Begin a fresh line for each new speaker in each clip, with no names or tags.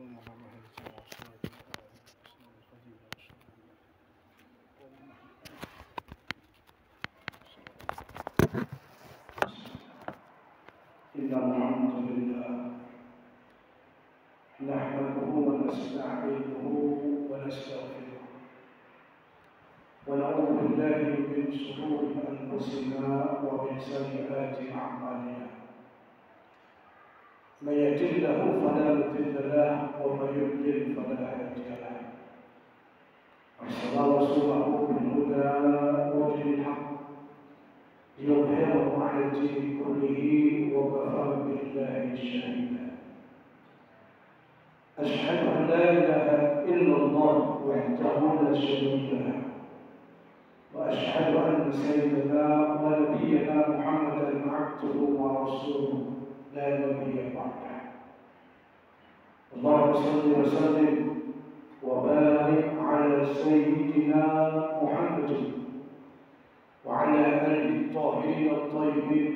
اللهم على هذه الأصوات الفضيلة
إن الحمد لله نحمده ونستعينه ونستغفره ونعوذ بالله من شرور أنفسنا ومن سيئات أعمالنا من يهده الله فلا مضل له ومن يضلل فلا هادي له أرسل رسوله بالهدى ودين الحق ليظهره على الدين كله وكفى بالله شهيدا أشهد أن لا إله إلا الله وحده لا شريك له وأشهد أن سيدنا ونبينا محمدا عبده ورسوله لا نبي بعده اللهم صل وسلم وبارك على سيدنا محمد وعلى آله الطاهرين الطيبين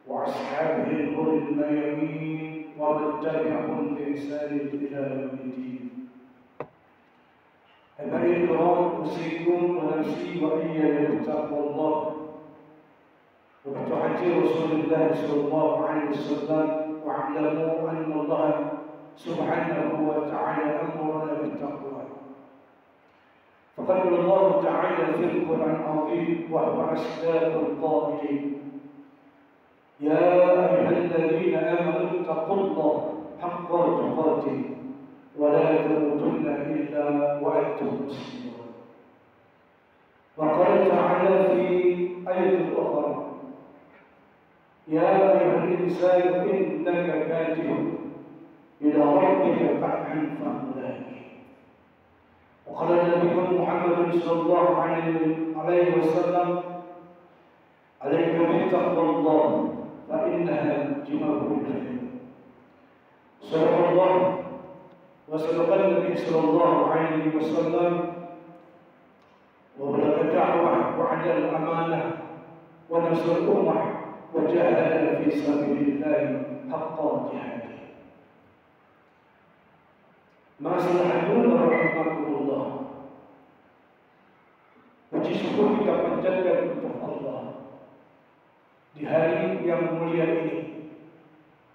وأصحابه الغر الميامين ومن تبعهم بإحسان إلى يوم الدين. عبادي الكرام أوصيكم ونفسي وإياي بتقوى الله وبطاعة رسول الله صلى الله عليه وسلم واعلموا أن الله سبحانه وتعالى أمرنا بالتقوى. فقد قال الله تعالى في القرآن العظيم وهو أصدق القائلين يا أيها الذين آمنوا اتقوا الله حق تقاته ولا تموتن إلا وأنتم مسلمون. وقال تعالى في آية أخرى يا أيها الإنسان إنك كادح إلى ربك قدحا فملاقيه. وقال النبي محمد صلى الله عليه وسلم عليك بتقوى الله فإنها جمال الخير. صدق الله وصدق النبي صلى الله عليه وسلم وبلغ الدعوة وعد الأمانة ونصر الأمة وجاهد في سبيل الله حق جهاده. Masyaallah rahmatullah. Puji syukur kita panjatkan untuk Allah di hari yang mulia ini,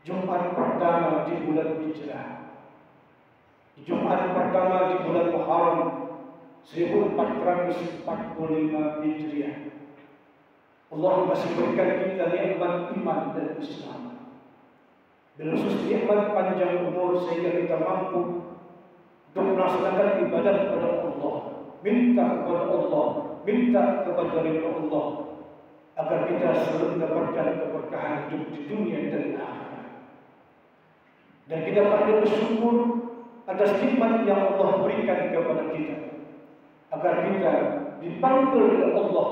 Jumat pertama di bulan Hijrah, Jumat pertama di bulan Muharram 1445 Hijriah. Allah masih berikan kita nikmat iman dan Islam, berkhusus nikmat panjang umur sehingga kita mampu untuk melaksanakan ibadah kepada Allah, minta kepada Allah, minta kepada ridha Allah, agar kita selalu mendapatkan keberkahan hidup di dunia dan akhirat. Dan kita pandai bersyukur atas nikmat yang Allah berikan kepada kita, agar kita dipanggil oleh Allah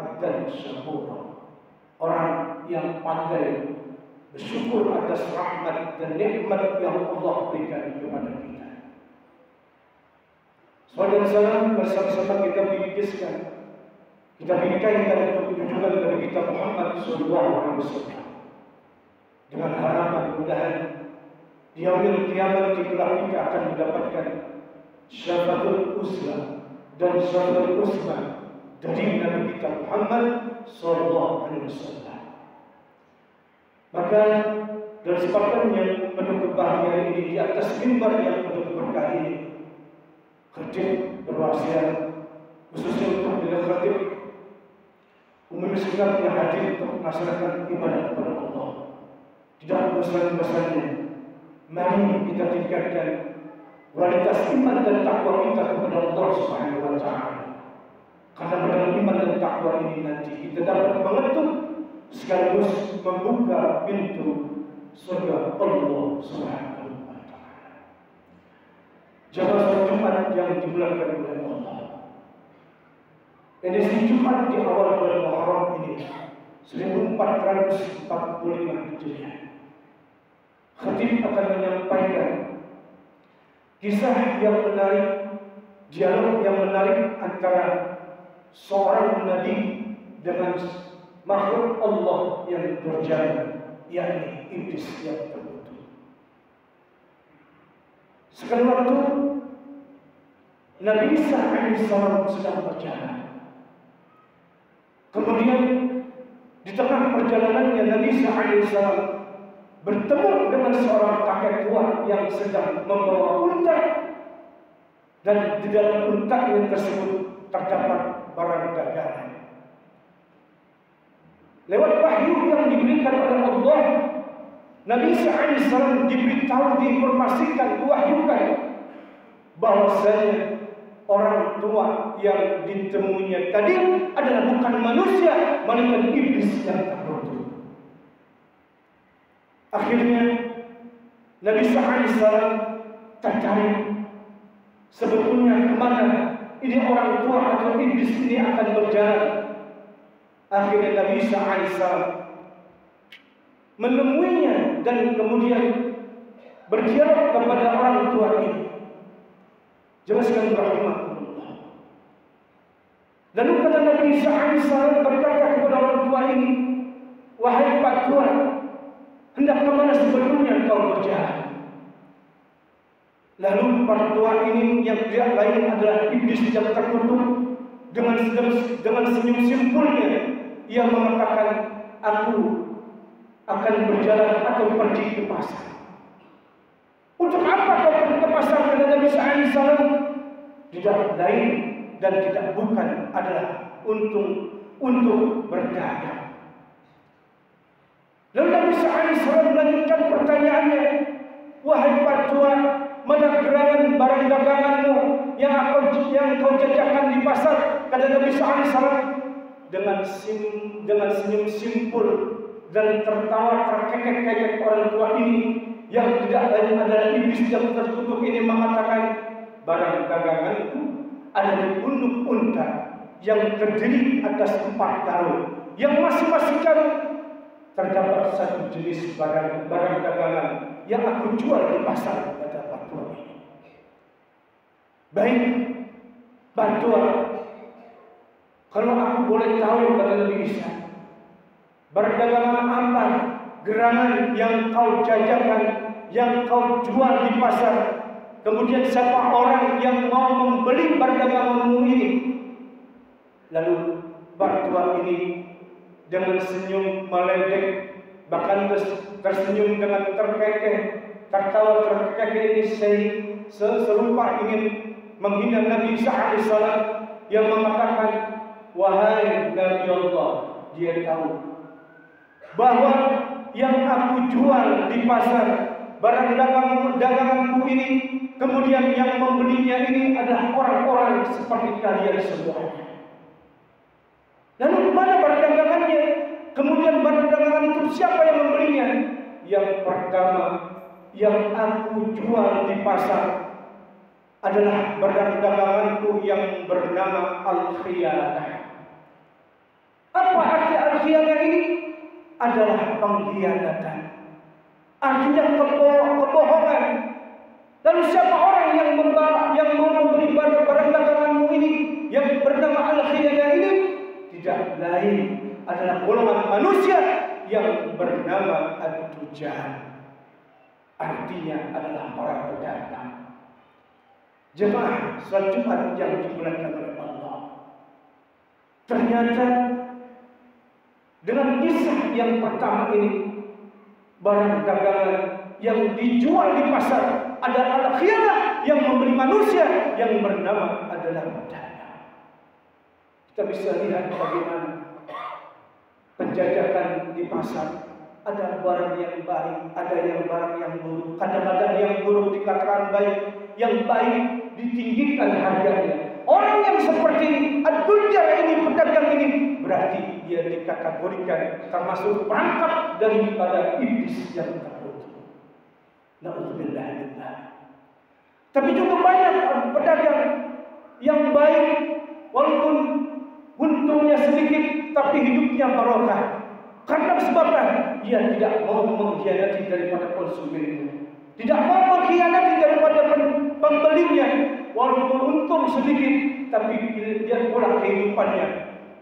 abdan syakura, orang yang pandai bersyukur atas rahmat dan nikmat yang Allah berikan kepada kita. Saudara-saudara, bersama-sama kita bingkiskan, kita bingkaikan untuk junjungan dari kita Muhammad SAW dengan harapan mudahan di yaumil kiamat kita akan mendapatkan syafaatul uzma dan syafaatul uzma dari Nabi kita Muhammad SAW. Maka dalam kesempatan yang penuh kebahagiaan ini, di atas mimbar yang penuh berkah ini, khatib berwasiat khususnya untuk bila khatib umum Islam yang hadir untuk melaksanakan ibadah kepada Allah tidak bosan-bosannya. Mari kita tingkatkan kualitas iman dan takwa kita kepada Allah Subhanahu wa Ta'ala, karena dalam iman dan takwa ini nanti kita dapat mengetuk sekaligus membuka pintu surga Allah Subhanahu wa Ta'ala. Jamaah Jumat yang dibulankan oleh Allah. Edisi Jumat di awal bulan Muharram ini 1445 Hijriah. Khatib akan menyampaikan kisah yang menarik, dialog yang menarik antara seorang nabi dengan makhluk Allah yang berjalan, yakni iblis yang terkutuk. Sekali waktu Nabi Isa alaihissalam sedang berjalan. Kemudian di tengah perjalanannya Nabi Isa alaihissalam bertemu dengan seorang kakek tua yang sedang membawa unta, dan di dalam untanya tersebut terdapat barang dagangan. Lewat wahyu yang diberikan oleh Allah, Nabi Isa alaihissalam diberitahu, diinformasikan, diwahyukan bahwasanya orang tua yang ditemuinya tadi adalah bukan manusia, melainkan iblis yang terkutuk. Akhirnya Nabi Isa alaihissalam tertarik, sebetulnya kemana ini orang tua atau iblis ini akan berjalan. Akhirnya Nabi Isa alaihissalam menemuinya dan kemudian berdialog kepada orang tua ini. Jelaskan rahimahullah. Lalu kata Nabi Isa alaihissalam berkata kepada orang tua ini, wahai Pak Tua, hendak kemana sebetulnya kau berjalan? Lalu Pak Tua ini yang tidak lain adalah iblis yang terkutuk, dengan senyum simpulnya ia mengatakan, aku akan berjalan atau pergi ke pasar. Untuk apa kau pergi ke pasar? Kata Nabi Isa alaihissalam, tidak lain dan tidak bukan adalah untuk berdagang. Lalu Nabi Isa alaihissalam melanjutkan pertanyaannya, wahai Pak Tua, mana gerangan barang daganganmu yang kau jajakan di pasar? Kata Nabi Isa alaihissalam dengan senyum simpul dan tertawa terkekek-kekek orang tua ini yang tidak lain adalah iblis yang terkutuk ini mengatakan, barang daganganku ada di punuk unta yang terdiri atas 4 karung, yang masing-masing karung terdapat satu jenis barang dagangan yang aku jual di pasar, kata Pak Tua ini. Baik, Pak Tua, kalau aku boleh tahu, kata Nabi Isa, berdagangan apa gerangan yang kau jajakan, yang kau jual di pasar? Kemudian siapa orang yang mau membeli perdaganganmu ini? Lalu Pak Tua ini dengan senyum meledek, bahkan tersenyum dengan terkekeh, tertawa terkekeh ini serupa ingin menghina Nabi Isa alaihissalam yang mengatakan, wahai Nabi Allah, dia tahu bahwa yang aku jual di pasar, barang daganganku ini, kemudian yang membelinya ini adalah orang-orang seperti kalian semua. Lalu mana barang dagangannya? Kemudian barang dagangan itu siapa yang membelinya? Yang pertama yang aku jual di pasar adalah barang daganganku yang bernama al-khiyanah. Apa arti al-khiyanah ini? Adalah pengkhianatan, artinya kebohongan. Lalu siapa orang yang mau membeli barang daganganmu ini yang bernama al-khiyanah ini? Tidak lain adalah golongan manusia yang bernama ad-dujan, artinya adalah para pedagang. Jemaah salat Jumat yang dimuliakan oleh Allah, ternyata dengan kisah yang pertama ini, barang dagangan yang dijual di pasar adalah al-khiyanah, yang membeli manusia yang bernama adalah pedagang. Kita bisa lihat bagaimana penjajakan di pasar. Ada barang yang baik, ada yang barang yang buruk. Kadang-kadang yang buruk dikatakan baik, yang baik ditinggikan harganya. Orang yang seperti ad-dujar ini, pedagang ini, berarti dia dikategorikan termasuk perangkap daripada iblis yang terkutuk. Na'udzubillah. Tapi juga banyak pedagang yang baik, walaupun untungnya sedikit, tapi hidupnya barokah. Karena sebabnya ia tidak mau mengkhianati daripada konsumennya, tidak mau mengkhianati daripada pembelinya. Walaupun untung sedikit, tapi dia pulang kehidupannya,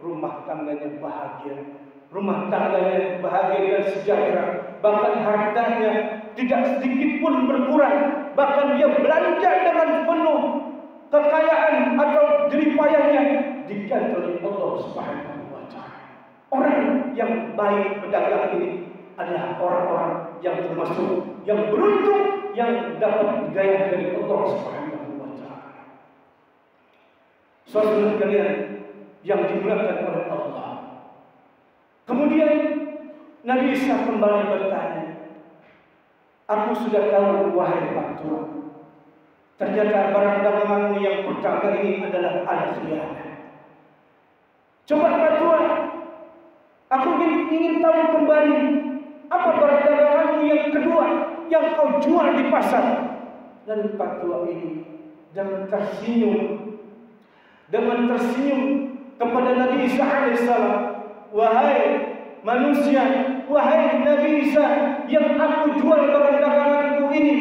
rumah tangganya bahagia dan sejahtera. Bahkan hartanya tidak sedikit pun berkurang bahkan dia belanja dengan penuh kekayaan atau jeripayahnya diganti Allah Subhanahu wa taala. Orang yang baik pedagang ini adalah orang-orang yang termasuk yang beruntung yang dapat hidayah dari Allah Subhanahu wa taala. Saudara sekalian yang dimuliakan oleh Allah. Kemudian Nabi Isa kembali bertanya, "Aku sudah tahu wahai Pak Tuhan, ternyata barang daganganmu yang pertama ini adalah al-khiyanah. Coba Pak Tuhan, aku ingin tahu kembali apa barang daganganmu yang kedua yang kau jual di pasar." Dan Pak Tuhan ini dengan tersenyum kepada Nabi Isa alaihissalam, "Wahai manusia, wahai Nabi Isa, yang aku jual barang daganganku ini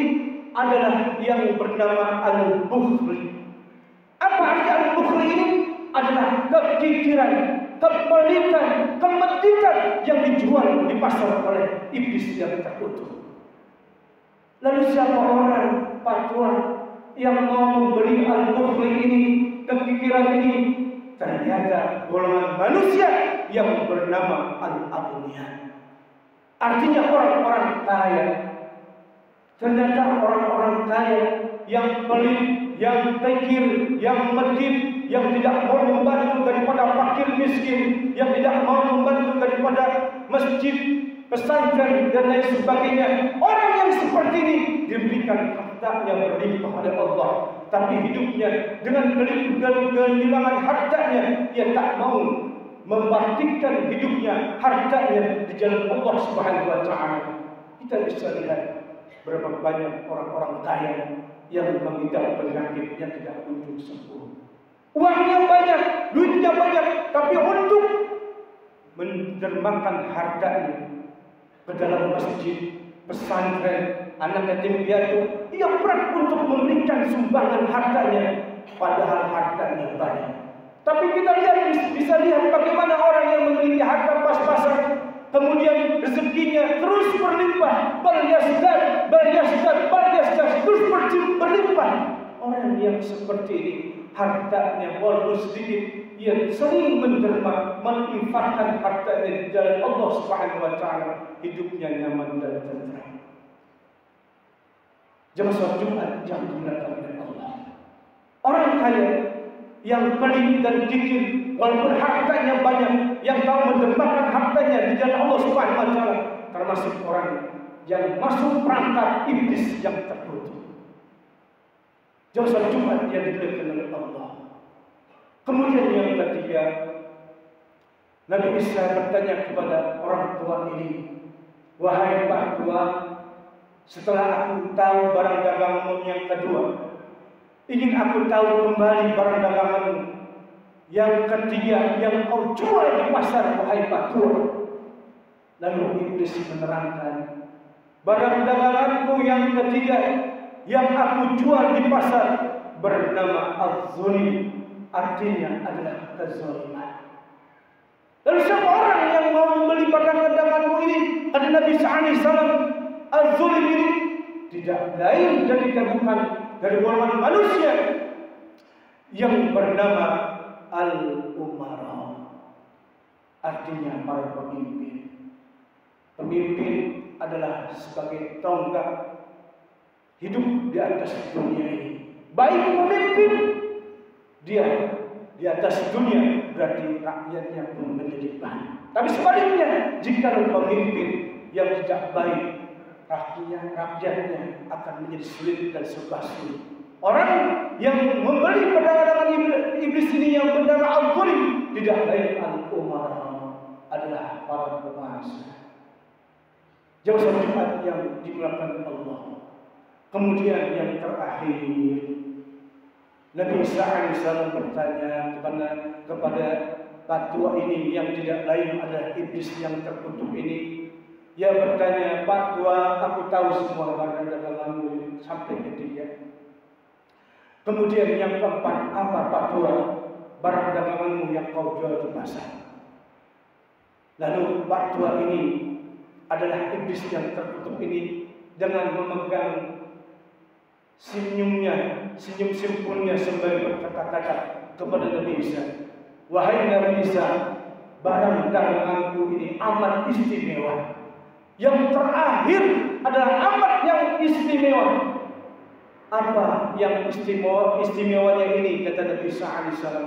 adalah yang bernama al-bukhli." Apa arti al-bukhli ini? Adalah kekikiran, kepelitan, kemedikan yang dijual di pasar oleh iblis yang terkutuk. Lalu siapa orang, Pak Tuhan, yang mau membeli al-bukhli ini, kekikiran ini? Ternyata golongan manusia yang bernama al-aghniya. Artinya orang-orang kaya. Ternyata orang-orang kaya yang pelit, yang kikir, yang medit, yang tidak mau membantu daripada fakir miskin, yang tidak mau membantu daripada masjid, pesantren dan lain sebagainya. Orang yang seperti ini diberikan hartanya berlimpah oleh Allah, tapi hidupnya dengan kehilangan hartanya, dia tak mau membaktikan hidupnya, hartanya di jalan Allah Subhanahu wa taala. Kita bisa lihat berapa banyak orang-orang kaya yang mengidap penyakit yang tidak kunjung sembuh. Uangnya banyak, duitnya banyak, tapi untuk mendermakan hartanya ke dalam masjid, pesantren, anak yatim piatu, ia berat untuk memberikan sumbangan hartanya, padahal hartanya banyak. Tapi kita bisa lihat bagaimana orang yang memiliki harta pas-pasan, kemudian rezekinya terus berlimpah, terus berlimpah. Orang yang seperti ini, hartanya walaupun sedikit, ia sering menderma, menginfakkan hartanya di jalan Allah Subhanahu wa taala, hidupnya nyaman dan tenteram. Jemaah salat Jumat yang dimuliakan oleh Allah. Orang kaya yang pelit dan kikir, walaupun hartanya banyak, yang tahu mendermakan hartanya di jalan Allah Subhanahu wa taala, termasuk orang yang masuk perangkap iblis yang terkutuk. Jemaah salat Jumat yang dimuliakan oleh Allah. Kemudian yang ketiga, Nabi Isa bertanya kepada orang tua ini, "Wahai Pak Tua, setelah aku tahu barang daganganmu yang kedua, ingin aku tahu kembali barang daganganmu yang ketiga yang kau jual di pasar, wahai Pak Tua." Lalu iblis menerangkan, "Barang daganganku yang ketiga yang aku jual di pasar bernama az-zulim." Artinya adalah kezaliman. Lalu siapa orang yang mau membeli barang daganganmu ini? Kata Nabi SAW, az-zulim ini tidak lain dari bukan dari golongan manusia yang bernama al-umara. Artinya para pemimpin. Pemimpin adalah sebagai tonggak hidup di atas dunia ini. Baik pemimpin, dia di atas dunia, berarti rakyatnya pun menjadi baik. Tapi sebaliknya, jika pemimpin yang tidak baik, rakyatnya akan menjadi sulit dan serba sulit. Orang yang membeli perdagangan iblis ini yang bernama al-zulim tidak lain al-umara, adalah para penguasa. Jauh Jumat yang dimuliakan Allah. Kemudian yang terakhir, Nabi Isa AS bertanya kepada Pak Tua ini yang tidak lain adalah iblis yang terkutuk ini. Ia bertanya, "Pak Tua, aku tahu semua barang daganganmu sampai ketiga. Kemudian yang keempat, apa Pak Tua barang daganganmu yang kau jual di pasar?" Lalu Pak Tua ini adalah iblis yang terkutuk ini dengan memegang senyumnya, senyum simpulnya sembari berkata-kata kepada Nabi Isa, wahai Nabi Isa, barang daganganku ini amat istimewa. Yang terakhir adalah amat yang istimewa. Apa yang istimewanya ini? Kata Nabi Isa alaihissalam,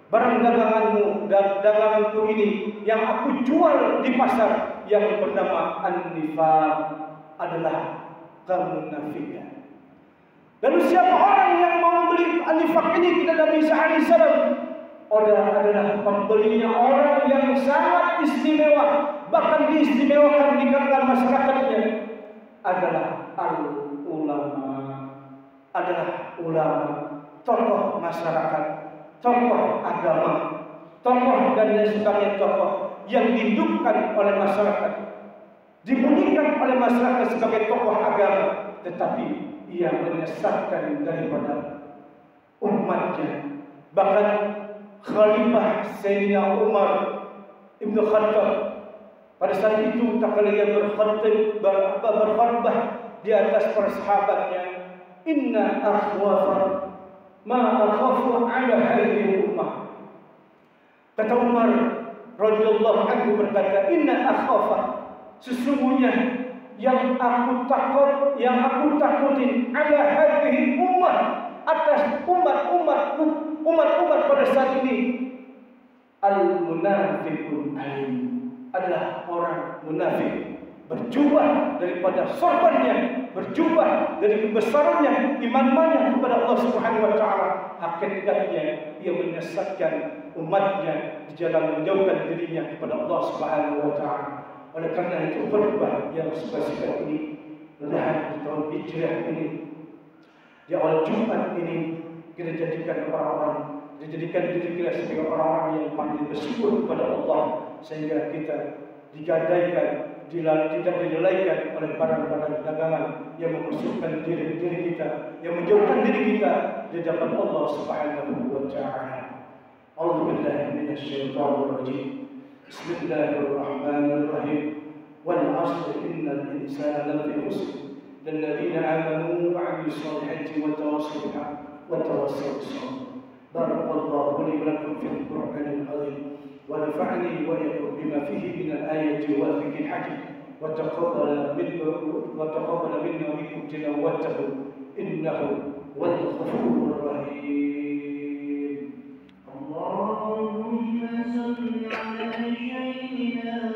barang daganganku ini yang aku jual di pasar yang bernama an-nifaq adalah kemunafikan. Lalu siapa orang yang mau membeli an-nifaq ini? Kata Nabi Isa alaihissalam, adalah pembelinya orang yang sangat istimewa, bahkan diistimewakan di kalangan masyarakatnya, adalah al-ulama, tokoh masyarakat, tokoh agama, tokoh dan lain sebagainya, tokoh yang dihidupkan oleh masyarakat, dibunyikan oleh masyarakat sebagai tokoh agama, tetapi ia menyesatkan daripada umatnya. Bahkan Khalifah Sayyidina Umar Ibn Khattab pada saat itu tak kala ia berkhutbah di atas para sahabatnya, inna akhwafa ma akhafu ala hadhihi ummah. Kata Umar radhiyallahu anhu berkata, inna akhwafa, sesungguhnya yang aku takutin ala hadhihi ummah, atas umat pada saat ini, al-munafiqun alim, adalah orang munafik, berjubah daripada sorbannya, berjubah dari kebesarannya, imannya kepada Allah Subhanahu wa taala. Hakikatnya ia menyesatkan umatnya di jalan menjauhkan dirinya kepada Allah Subhanahu wa taala. Oleh karena itu khutbah yang spesial ini adalah di tahun Hijriah ini, di awal Jumat ini, kita jadikan diri kita sebagai orang-orang yang pandai bersyukur kepada Allah, sehingga kita digadaikan, tidak dilelaikan oleh barang-barang dagangan yang memusuhkan diri kita, yang menjauhkan diri kita di hadapan Allah Subhanahu wa taala. A'udzu billahi minasyaitonir rajim. Bismillahirrahmanirrahim. Wal 'asri innal insana lafi khusr. للذين آمنوا وعملوا الصالحات وتواصوا بالحق وتواصوا بالصبر. بارك الله لي ولكم في القرآن العظيم، ونفعني وإياكم بما فيه من الآيات والذكر الحكيم، وتقبل منا ومنكم تلاوته إنه هو الغفور الرحيم.
اللهم صل على سيدنا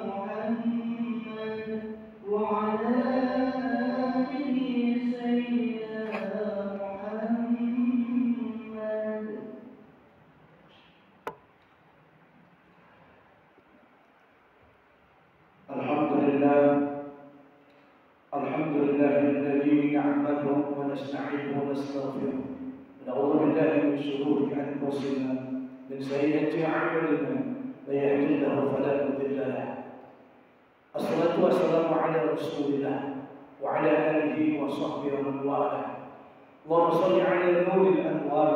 محمد وعلى
الحمد لله الذي نعمده ونستعينه ونستغفره، ونعوذ بالله من شرور انفسنا من سيئات اعمالنا، من يهده الله فلا مضل له. الصلاه والسلام على رسول الله وعلى اله وصحبه ومن والاه. اللهم صل على نور الانوار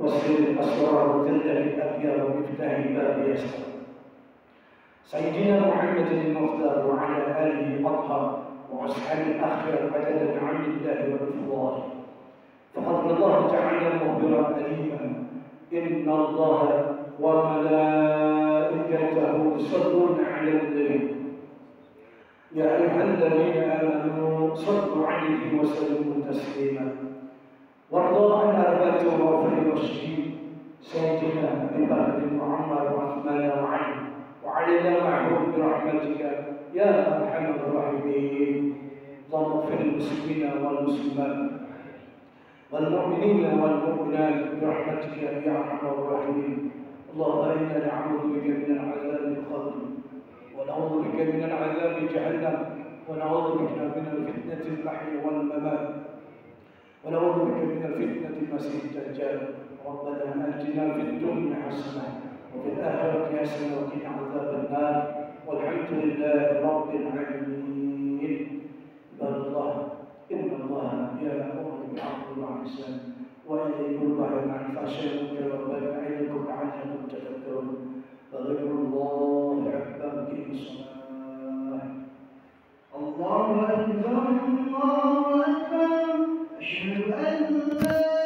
وسر الاسرار وتله الابيار ومفتاح باب يسر سيدنا محمد المختار وعلى اله الاطهار واصحاب الاخره بدلا عن الله والافضال. فقد الله تعالى مخبرا اليما ان الله وملائكته يصلون على النبي يا ايها الذين امنوا صلوا عليه وسلموا تسليما. وارض عن اربعه الرافع والشهيد سيدنا ابي بكر وعمر وعثمان وعلي وعلينا معهم برحمتك يا ارحم الراحمين. اللهم اغفر للمسلمين والمسلمات والمؤمنين والمؤمنات برحمتك يا ارحم الراحمين. اللهم انا نعوذ بك من العذاب القبر، ونعوذ بك من العذاب جهنم، ونعوذ بك من الفتنه المحيا والممات، ونعوذ بك من الفتنه المسيح الدجال. ربنا اتنا في الدنيا حسنه وفي الآخرة حسنة وقنا عذاب النار، والحمد لله رب العالمين. عباد الله، إن الله يأمر بالعدل والإحسان وإيتاء ذي القربى وعن الفحشاء والمنكر والبغي يعظكم لعلكم تذكرون. فذكر الله أكبر. أقيموا الصلاة.
الله أكبر الله أكبر.
الناس